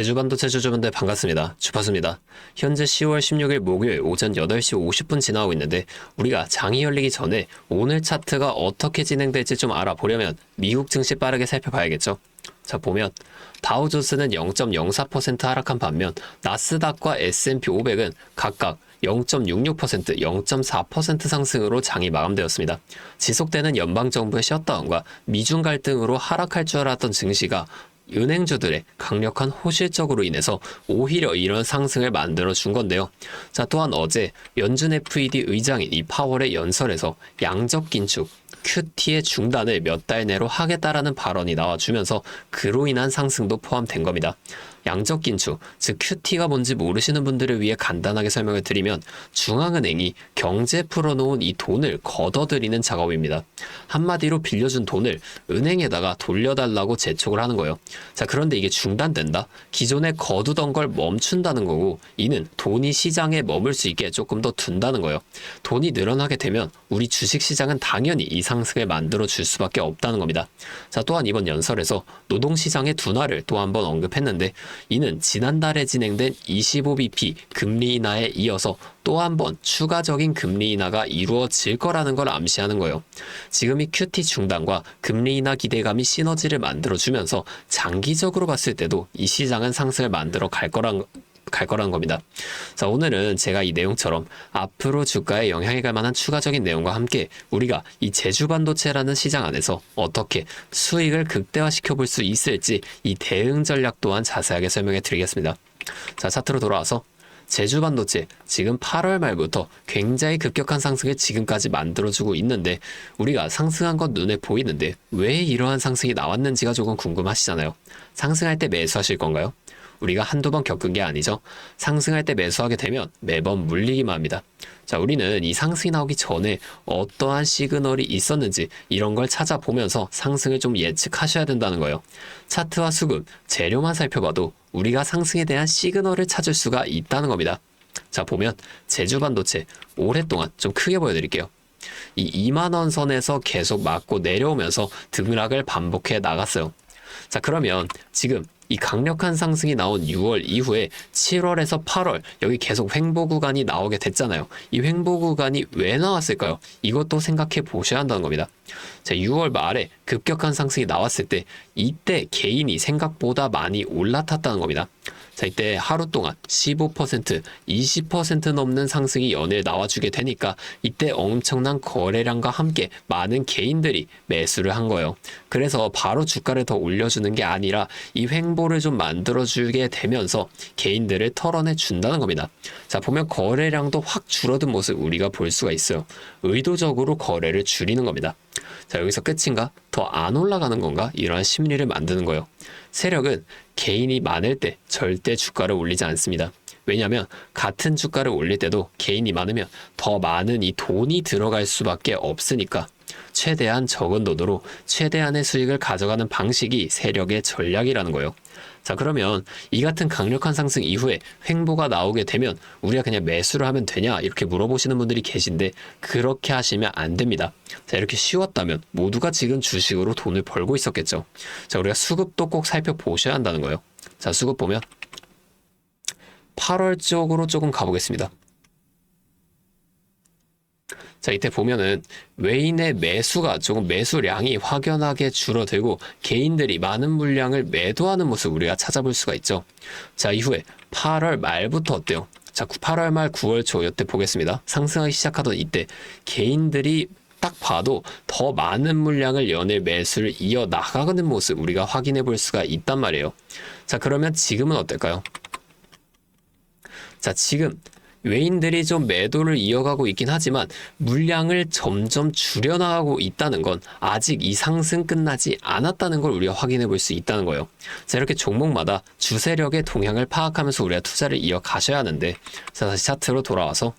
제주반도체 주주분들 반갑습니다. 주파수입니다. 현재 10월 16일 목요일 오전 8시 50분 지나고 있는데 우리가 장이 열리기 전에 오늘 차트가 어떻게 진행될지 좀 알아보려면 미국 증시 빠르게 살펴봐야겠죠. 자, 보면 다우존스는 0.04% 하락한 반면 나스닥과 S&P 500은 각각 0.66%, 0.4% 상승으로 장이 마감되었습니다. 지속되는 연방정부의 셧다운과 미중 갈등으로 하락할 줄 알았던 증시가 은행주들의 강력한 호실적으로 인해서 오히려 이런 상승을 만들어 준 건데요. 자, 또한 어제 연준 FED 의장인 이 파월의 연설에서 양적 긴축, QT의 중단을 몇 달 내로 하겠다라는 발언이 나와주면서 그로 인한 상승도 포함된 겁니다. 양적 긴축, 즉 QT가 뭔지 모르시는 분들을 위해 간단하게 설명을 드리면 중앙은행이 경제 풀어놓은 이 돈을 걷어들이는 작업입니다. 한마디로 빌려준 돈을 은행에다가 돌려달라고 재촉을 하는 거예요. 자, 그런데 이게 중단된다? 기존에 거두던 걸 멈춘다는 거고, 이는 돈이 시장에 머물 수 있게 조금 더 둔다는 거예요. 돈이 늘어나게 되면 우리 주식시장은 당연히 이 상승을 만들어 줄 수밖에 없다는 겁니다. 자, 또한 이번 연설에서 노동시장의 둔화를 또 한 번 언급했는데, 이는 지난달에 진행된 25bp 금리 인하에 이어서 또 한 번 추가적인 금리 인하가 이루어질 거라는 걸 암시하는 거예요. 지금 이 QT 중단과 금리 인하 기대감이 시너지를 만들어주면서 장기적으로 봤을 때도 이 시장은 상승을 만들어 갈 거라는 겁니다. 자, 오늘은 제가 이 내용처럼 앞으로 주가에 영향이 갈 만한 추가적인 내용과 함께 우리가 이 제주반도체라는 시장 안에서 어떻게 수익을 극대화시켜 볼 수 있을지 이 대응 전략 또한 자세하게 설명해 드리겠습니다. 자, 차트로 돌아와서 제주반도체 지금 8월 말부터 굉장히 급격한 상승을 지금까지 만들어주고 있는데 우리가 상승한 건 눈에 보이는데 왜 이러한 상승이 나왔는지가 조금 궁금하시잖아요. 상승할 때 매수하실 건가요? 우리가 한두 번 겪은 게 아니죠. 상승할 때 매수하게 되면 매번 물리기만 합니다. 자, 우리는 이 상승이 나오기 전에 어떠한 시그널이 있었는지 이런 걸 찾아보면서 상승을 좀 예측하셔야 된다는 거예요. 차트와 수급, 재료만 살펴봐도 우리가 상승에 대한 시그널을 찾을 수가 있다는 겁니다. 자, 보면 제주반도체 오랫동안 좀 크게 보여드릴게요. 이 2만원 선에서 계속 맞고 내려오면서 등락을 반복해 나갔어요. 자, 그러면 지금 이 강력한 상승이 나온 6월 이후에 7월에서 8월 여기 계속 횡보 구간이 나오게 됐잖아요. 이 횡보 구간이 왜 나왔을까요? 이것도 생각해 보셔야 한다는 겁니다. 자, 6월 말에 급격한 상승이 나왔을 때 이때 개인이 생각보다 많이 올라탔다는 겁니다. 자, 이때 하루 동안 15%, 20% 넘는 상승이 연일 나와주게 되니까 이때 엄청난 거래량과 함께 많은 개인들이 매수를 한 거예요. 그래서 바로 주가를 더 올려주는 게 아니라 이 횡보를 좀 만들어주게 되면서 개인들을 털어내 준다는 겁니다. 자, 보면 거래량도 확 줄어든 모습 우리가 볼 수가 있어요. 의도적으로 거래를 줄이는 겁니다. 자, 여기서 끝인가? 더 안 올라가는 건가? 이러한 심리를 만드는 거예요. 세력은 개인이 많을 때 절대 주가를 올리지 않습니다. 왜냐하면 같은 주가를 올릴 때도 개인이 많으면 더 많은 이 돈이 들어갈 수밖에 없으니까 최대한 적은 돈으로 최대한의 수익을 가져가는 방식이 세력의 전략이라는 거예요. 자, 그러면 이 같은 강력한 상승 이후에 횡보가 나오게 되면 우리가 그냥 매수를 하면 되냐 이렇게 물어보시는 분들이 계신데 그렇게 하시면 안 됩니다. 자, 이렇게 쉬웠다면 모두가 지금 주식으로 돈을 벌고 있었겠죠. 자, 우리가 수급도 꼭 살펴보셔야 한다는 거예요. 자, 수급 보면 8월 쪽으로 조금 가보겠습니다. 자, 이때 보면은 외인의 매수가 조금 매수량이 확연하게 줄어들고 개인들이 많은 물량을 매도하는 모습 우리가 찾아볼 수가 있죠. 자, 이후에 8월 말부터 어때요? 자, 8월 말 9월 초 이때 보겠습니다. 상승하기 시작하던 이때 개인들이 딱 봐도 더 많은 물량을 연일 매수를 이어나가는 모습 우리가 확인해 볼 수가 있단 말이에요. 자, 그러면 지금은 어떨까요? 자, 지금 외인들이 좀 매도를 이어가고 있긴 하지만 물량을 점점 줄여나가고 있다는 건 아직 이 상승 끝나지 않았다는 걸 우리가 확인해 볼 수 있다는 거예요. 자, 이렇게 종목마다 주세력의 동향을 파악하면서 우리가 투자를 이어가셔야 하는데, 자, 다시 차트로 돌아와서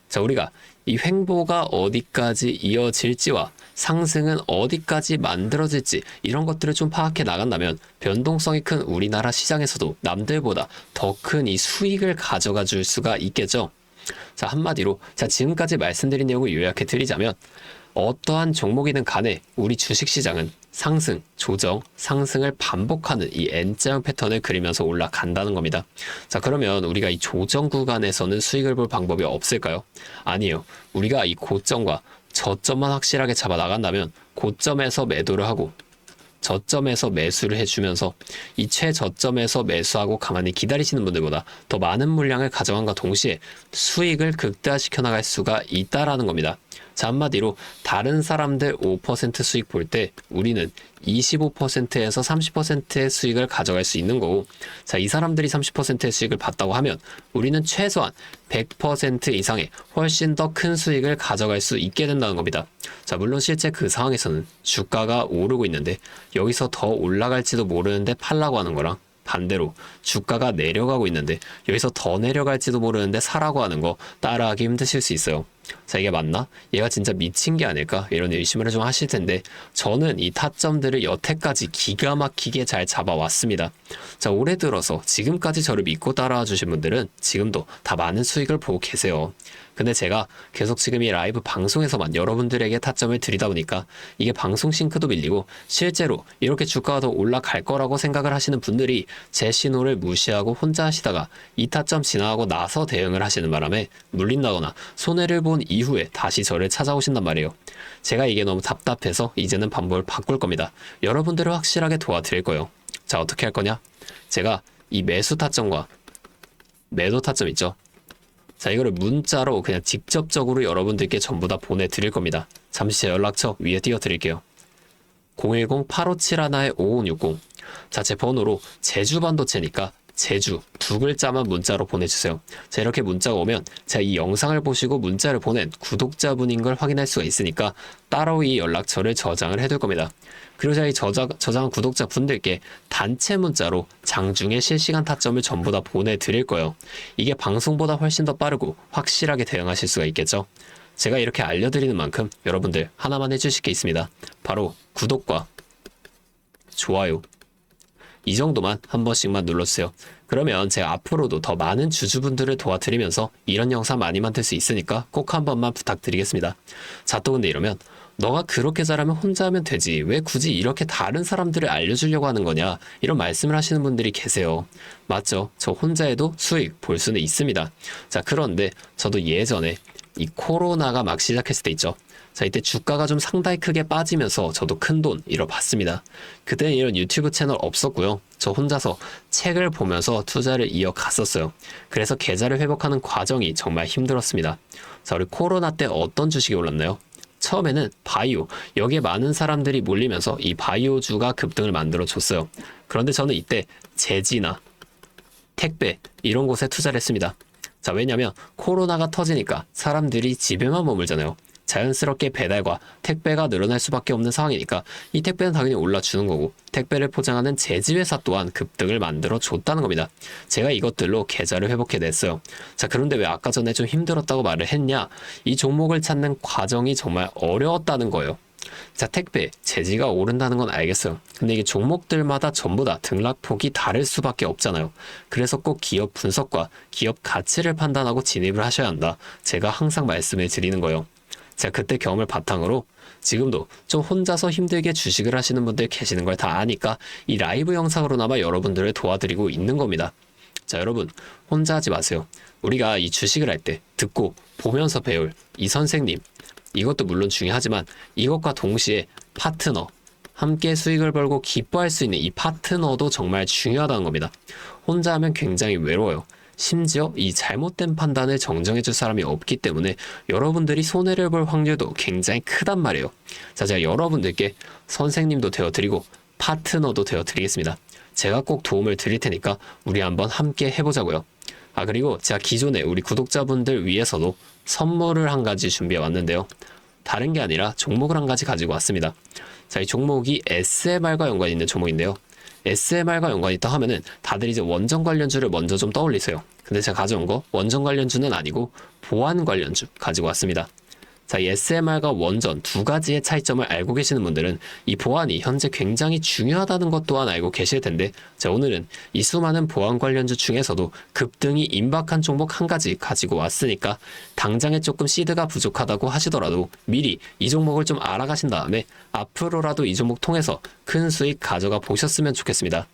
자, 우리가 이 횡보가 어디까지 이어질지와 상승은 어디까지 만들어질지 이런 것들을 좀 파악해 나간다면 변동성이 큰 우리나라 시장에서도 남들보다 더 큰 이 수익을 가져가 줄 수가 있겠죠. 자, 한마디로 자, 지금까지 말씀드린 내용을 요약해 드리자면 어떠한 종목이든 간에 우리 주식시장은 상승, 조정, 상승을 반복하는 이 N자형 패턴을 그리면서 올라간다는 겁니다. 자, 그러면 우리가 이 조정 구간에서는 수익을 볼 방법이 없을까요? 아니에요. 우리가 이 고점과 저점만 확실하게 잡아 나간다면 고점에서 매도를 하고 저점에서 매수를 해주면서 이 최저점에서 매수하고 가만히 기다리시는 분들보다 더 많은 물량을 가져간과 동시에 수익을 극대화시켜 나갈 수가 있다라는 겁니다. 자, 한마디로 다른 사람들 5% 수익 볼 때 우리는 25%에서 30%의 수익을 가져갈 수 있는 거고, 자, 이 사람들이 30%의 수익을 봤다고 하면 우리는 최소한 100% 이상의 훨씬 더 큰 수익을 가져갈 수 있게 된다는 겁니다. 자, 물론 실제 그 상황에서는 주가가 오르고 있는데 여기서 더 올라갈지도 모르는데 팔라고 하는 거랑, 반대로 주가가 내려가고 있는데 여기서 더 내려갈지도 모르는데 사라고 하는 거 따라하기 힘드실 수 있어요. 자, 이게 맞나? 얘가 진짜 미친 게 아닐까? 이런 의심을 좀 하실 텐데, 저는 이 타점들을 여태까지 기가 막히게 잘 잡아왔습니다. 자, 올해 들어서 지금까지 저를 믿고 따라와 주신 분들은 지금도 다 많은 수익을 보고 계세요. 근데 제가 계속 지금 이 라이브 방송에서만 여러분들에게 타점을 드리다 보니까 이게 방송 싱크도 밀리고, 실제로 이렇게 주가가 더 올라갈 거라고 생각을 하시는 분들이 제 신호를 무시하고 혼자 하시다가 이 타점 지나가고 나서 대응을 하시는 바람에 물린다거나 손해를 본 이후에 다시 저를 찾아오신단 말이에요. 제가 이게 너무 답답해서 이제는 방법을 바꿀 겁니다. 여러분들을 확실하게 도와드릴 거예요. 자, 어떻게 할 거냐? 제가 이 매수 타점과 매도 타점 있죠? 자, 이거를 문자로 그냥 직접적으로 여러분들께 전부 다 보내드릴 겁니다. 잠시 제 연락처 위에 띄워드릴게요. 010-8571-5560. 자, 제 번호로 제주반도체니까 제주 두 글자만 문자로 보내주세요. 자, 이렇게 문자가 오면 제가 이 영상을 보시고 문자를 보낸 구독자분인 걸 확인할 수가 있으니까 따로 이 연락처를 저장을 해둘 겁니다. 그리고 제가 이 저장한 구독자분들께 단체 문자로 장중에 실시간 타점을 전부 다 보내드릴 거예요. 이게 방송보다 훨씬 더 빠르고 확실하게 대응하실 수가 있겠죠. 제가 이렇게 알려드리는 만큼 여러분들 하나만 해주실 게 있습니다. 바로 구독과 좋아요, 이 정도만 한 번씩만 눌러주세요. 그러면 제가 앞으로도 더 많은 주주분들을 도와드리면서 이런 영상 많이 만들 수 있으니까 꼭 한 번만 부탁드리겠습니다. 자, 또 근데 이러면 너가 그렇게 잘하면 혼자 하면 되지, 왜 굳이 이렇게 다른 사람들을 알려주려고 하는 거냐, 이런 말씀을 하시는 분들이 계세요. 맞죠? 저 혼자 해도 수익 볼 수는 있습니다. 자, 그런데 저도 예전에 이 코로나가 막 시작했을 때 있죠. 자, 이때 주가가 좀 상당히 크게 빠지면서 저도 큰돈 잃어봤습니다. 그때는 이런 유튜브 채널 없었고요. 저 혼자서 책을 보면서 투자를 이어갔었어요. 그래서 계좌를 회복하는 과정이 정말 힘들었습니다. 자, 우리 코로나 때 어떤 주식이 올랐나요? 처음에는 바이오, 여기에 많은 사람들이 몰리면서 이 바이오주가 급등을 만들어줬어요. 그런데 저는 이때 제지나 택배 이런 곳에 투자를 했습니다. 자, 왜냐면 코로나가 터지니까 사람들이 집에만 머물잖아요. 자연스럽게 배달과 택배가 늘어날 수밖에 없는 상황이니까 이 택배는 당연히 올라주는 거고, 택배를 포장하는 제지회사 또한 급등을 만들어 줬다는 겁니다. 제가 이것들로 계좌를 회복해냈어요. 자, 그런데 왜 아까 전에 좀 힘들었다고 말을 했냐? 이 종목을 찾는 과정이 정말 어려웠다는 거예요. 자, 택배, 제지가 오른다는 건 알겠어요. 근데 이게 종목들마다 전부 다 등락폭이 다를 수밖에 없잖아요. 그래서 꼭 기업 분석과 기업 가치를 판단하고 진입을 하셔야 한다. 제가 항상 말씀을 드리는 거예요. 자, 그때 경험을 바탕으로 지금도 좀 혼자서 힘들게 주식을 하시는 분들 계시는 걸 다 아니까 이 라이브 영상으로나마 여러분들을 도와드리고 있는 겁니다. 자, 여러분 혼자 하지 마세요. 우리가 이 주식을 할 때 듣고 보면서 배울 이 선생님, 이것도 물론 중요하지만 이것과 동시에 파트너, 함께 수익을 벌고 기뻐할 수 있는 이 파트너도 정말 중요하다는 겁니다. 혼자 하면 굉장히 외로워요. 심지어 이 잘못된 판단을 정정해줄 사람이 없기 때문에 여러분들이 손해를 볼 확률도 굉장히 크단 말이에요. 자, 제가 여러분들께 선생님도 되어드리고 파트너도 되어드리겠습니다. 제가 꼭 도움을 드릴 테니까 우리 한번 함께 해보자고요. 아, 그리고 제가 기존에 우리 구독자분들 위해서도 선물을 한 가지 준비해 왔는데요. 다른 게 아니라 종목을 한 가지 가지고 왔습니다. 자, 이 종목이 SMR과 연관이 있는 종목인데요. SMR과 연관이 있다 하면은 다들 이제 원전 관련주를 먼저 좀 떠올리세요. 근데 제가 가져온 거 원전 관련주는 아니고 보안 관련주 가지고 왔습니다. 자, 이 SMR과 원전 두 가지의 차이점을 알고 계시는 분들은 이 보안이 현재 굉장히 중요하다는 것 또한 알고 계실 텐데, 자, 오늘은 이 수많은 보안 관련주 중에서도 급등이 임박한 종목 한 가지 가지고 왔으니까 당장에 조금 시드가 부족하다고 하시더라도 미리 이 종목을 좀 알아가신 다음에 앞으로라도 이 종목 통해서 큰 수익 가져가 보셨으면 좋겠습니다.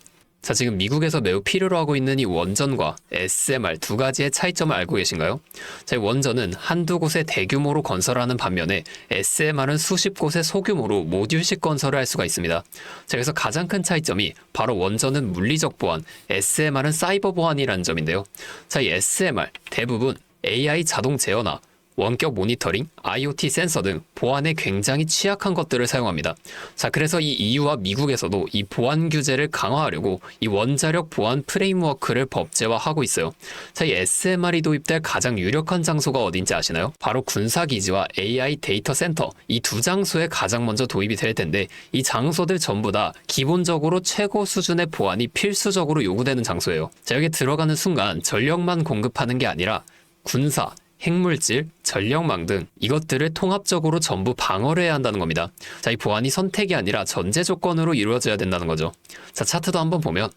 자, 지금 미국에서 매우 필요로 하고 있는 이 원전과 SMR 두 가지의 차이점을 알고 계신가요? 자, 이 원전은 한두 곳에 대규모로 건설하는 반면에 SMR은 수십 곳에 소규모로 모듈식 건설을 할 수가 있습니다. 자, 그래서 가장 큰 차이점이 바로 원전은 물리적 보안, SMR은 사이버 보안이라는 점인데요. 자, 이 SMR 대부분 AI 자동 제어나 원격 모니터링, IoT 센서 등 보안에 굉장히 취약한 것들을 사용합니다. 자, 그래서 이 EU와 미국에서도 이 보안 규제를 강화하려고 이 원자력 보안 프레임워크를 법제화하고 있어요. 자, 이 SMR이 도입될 가장 유력한 장소가 어딘지 아시나요? 바로 군사기지와 AI 데이터 센터, 이 두 장소에 가장 먼저 도입이 될 텐데, 이 장소들 전부 다 기본적으로 최고 수준의 보안이 필수적으로 요구되는 장소예요. 자, 여기 들어가는 순간 전력만 공급하는 게 아니라 군사, 핵물질, 전력망 등 이것들을 통합적으로 전부 방어를 해야 한다는 겁니다. 자, 이 보안이 선택이 아니라 전제 조건으로 이루어져야 된다는 거죠. 자, 차트도 한번 보면,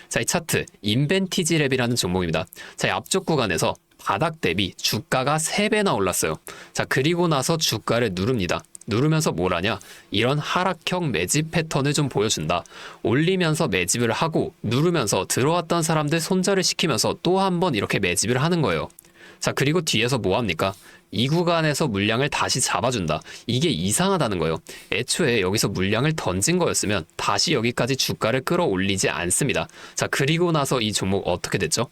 자, 이 차트 인벤티지랩이라는 종목입니다. 자, 이 앞쪽 구간에서 바닥 대비 주가가 3배나 올랐어요. 자, 그리고 나서 주가를 누릅니다. 누르면서 뭘 하냐? 이런 하락형 매집 패턴을 좀 보여준다. 올리면서 매집을 하고 누르면서 들어왔던 사람들 손절을 시키면서 또 한 번 이렇게 매집을 하는 거예요. 자, 그리고 뒤에서 뭐 합니까? 이 구간에서 물량을 다시 잡아준다. 이게 이상하다는 거예요. 애초에 여기서 물량을 던진 거였으면 다시 여기까지 주가를 끌어올리지 않습니다. 자, 그리고 나서 이 종목 어떻게 됐죠?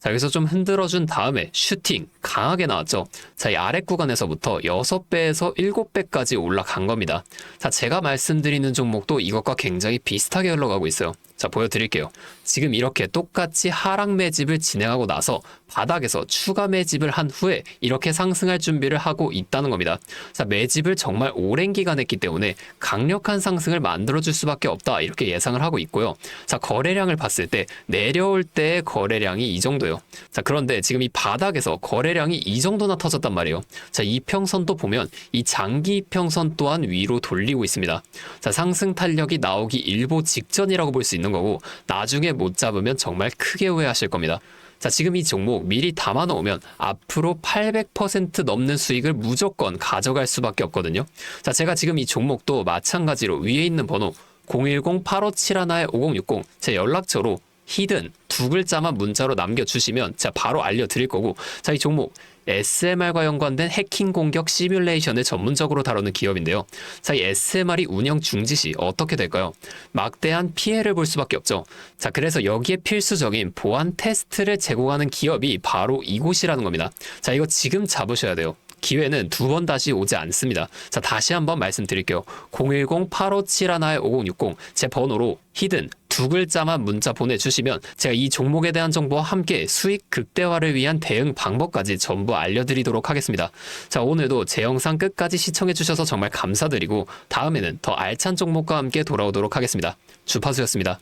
자, 여기서 좀 흔들어준 다음에 슈팅 강하게 나왔죠. 자, 이 아래 구간에서부터 6배에서 7배까지 올라간 겁니다. 자, 제가 말씀드리는 종목도 이것과 굉장히 비슷하게 흘러가고 있어요. 자, 보여드릴게요. 지금 이렇게 똑같이 하락 매집을 진행하고 나서 바닥에서 추가 매집을 한 후에 이렇게 상승할 준비를 하고 있다는 겁니다. 자, 매집을 정말 오랜 기간 했기 때문에 강력한 상승을 만들어줄 수밖에 없다, 이렇게 예상을 하고 있고요. 자, 거래량을 봤을 때 내려올 때의 거래량이 이 정도예요. 자, 그런데 지금 이 바닥에서 거래량이 이 정도나 터졌단 말이에요. 자, 이평선도 보면 이 장기 이평선 또한 위로 돌리고 있습니다. 자, 상승 탄력이 나오기 일보 직전이라고 볼 수 있는 거고, 나중에 못 잡으면 정말 크게 후회하실 겁니다. 자, 지금 이 종목 미리 담아 놓으면 앞으로 800% 넘는 수익을 무조건 가져갈 수밖에 없거든요. 자, 제가 지금 이 종목도 마찬가지로 위에 있는 번호 010-8571-5060 제 연락처로 히든 두 글자만 문자로 남겨주시면 제가 바로 알려드릴 거고, 자, 이 종목 SMR과 연관된 해킹 공격 시뮬레이션을 전문적으로 다루는 기업인데요. 자, 이 SMR이 운영 중지 시 어떻게 될까요? 막대한 피해를 볼 수밖에 없죠. 자, 그래서 여기에 필수적인 보안 테스트를 제공하는 기업이 바로 이곳이라는 겁니다. 자, 이거 지금 잡으셔야 돼요. 기회는 두 번 다시 오지 않습니다. 자, 다시 한번 말씀드릴게요. 010-8571-5060 제 번호로 히든 두 글자만 문자 보내주시면 제가 이 종목에 대한 정보와 함께 수익 극대화를 위한 대응 방법까지 전부 알려드리도록 하겠습니다. 자, 오늘도 제 영상 끝까지 시청해주셔서 정말 감사드리고 다음에는 더 알찬 종목과 함께 돌아오도록 하겠습니다. 주파수였습니다.